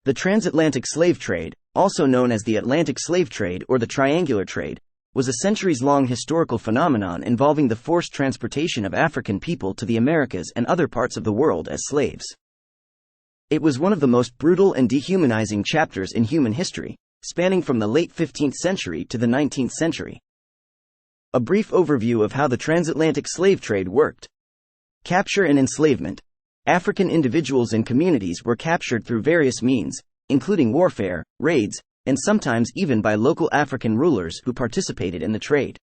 The transatlantic slave trade, also known as the Atlantic slave trade or the triangular trade, was a centuries-long historical phenomenon involving the forced transportation of African people to the Americas and other parts of the world as slaves. It was one of the most brutal and dehumanizing chapters in human history, spanning from the late 15th century to the 19th century. A brief overview of how the transatlantic slave trade worked. Capture and enslavement. African individuals and communities were captured through various means, including warfare, raids, and sometimes even by local African rulers who participated in the trade.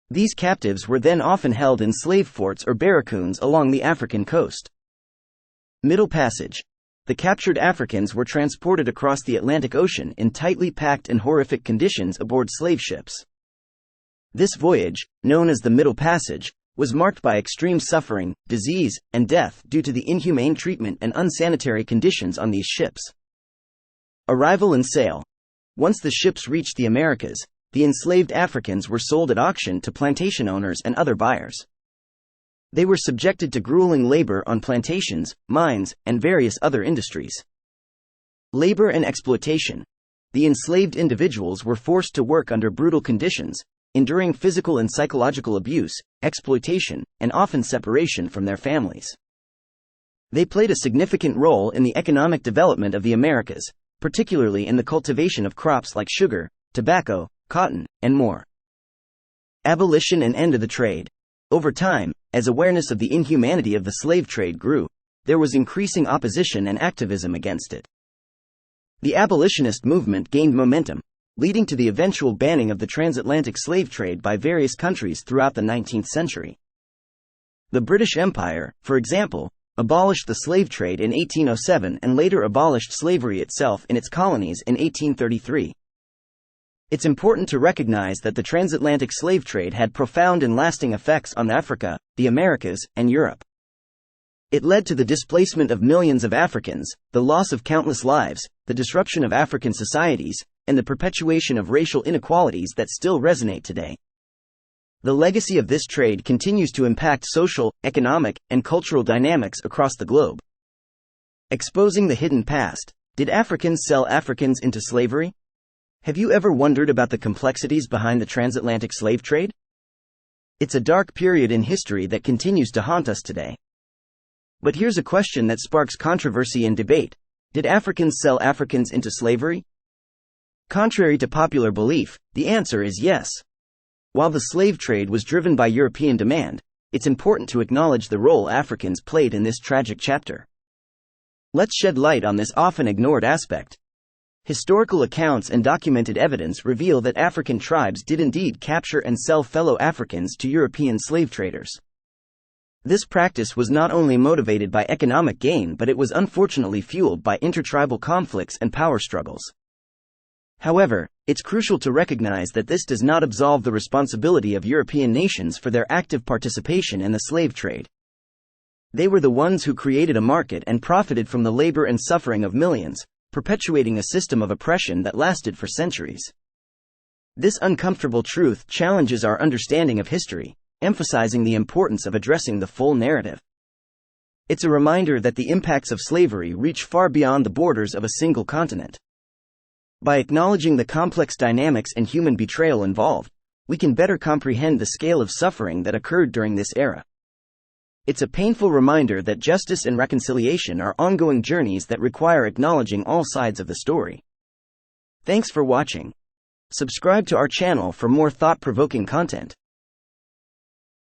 These captives were then often held in slave forts or barracoons along the African coast. Middle Passage. The captured Africans were transported across the Atlantic Ocean in tightly packed and horrific conditions aboard slave ships. This voyage, known as the Middle Passage, was marked by extreme suffering, disease, and death due to the inhumane treatment and unsanitary conditions on these ships. Arrival and sale. Once the ships reached the Americas, the enslaved Africans were sold at auction to plantation owners and other buyers. They were subjected to grueling labor on plantations, mines, and various other industries. Labor and exploitation. The enslaved individuals were forced to work under brutal conditions, enduring physical and psychological abuse, exploitation, and often separation from their families. They played a significant role in the economic development of the Americas, particularly in the cultivation of crops like sugar, tobacco, cotton, and more. Abolition and end of the trade. Over time, as awareness of the inhumanity of the slave trade grew, there was increasing opposition and activism against it. The abolitionist movement gained momentum, leading to the eventual banning of the transatlantic slave trade by various countries throughout the 19th century. The British Empire, for example, abolished the slave trade in 1807 and later abolished slavery itself in its colonies in 1833. It's important to recognize that the transatlantic slave trade had profound and lasting effects on Africa, the Americas, and Europe. It led to the displacement of millions of Africans, the loss of countless lives, the disruption of African societies, and the perpetuation of racial inequalities that still resonate today. The legacy of this trade continues to impact social, economic, and cultural dynamics across the globe. Exposing the hidden past. Did Africans sell Africans into slavery? Have you ever wondered about the complexities behind the transatlantic slave trade? It's a dark period in history that continues to haunt us today. But here's a question that sparks controversy and debate. Did Africans sell Africans into slavery? Contrary to popular belief, the answer is yes. While the slave trade was driven by European demand, it's important to acknowledge the role Africans played in this tragic chapter. Let's shed light on this often ignored aspect. Historical accounts and documented evidence reveal that African tribes did indeed capture and sell fellow Africans to European slave traders. This practice was not only motivated by economic gain, but it was unfortunately fueled by intertribal conflicts and power struggles. However, it's crucial to recognize that this does not absolve the responsibility of European nations for their active participation in the slave trade. They were the ones who created a market and profited from the labor and suffering of millions, perpetuating a system of oppression that lasted for centuries. This uncomfortable truth challenges our understanding of history, emphasizing the importance of addressing the full narrative. It's a reminder that the impacts of slavery reach far beyond the borders of a single continent. By acknowledging the complex dynamics and human betrayal involved, we can better comprehend the scale of suffering that occurred during this era. It's a painful reminder that justice and reconciliation are ongoing journeys that require acknowledging all sides of the story. Thanks for watching. Subscribe to our channel for more thought-provoking content.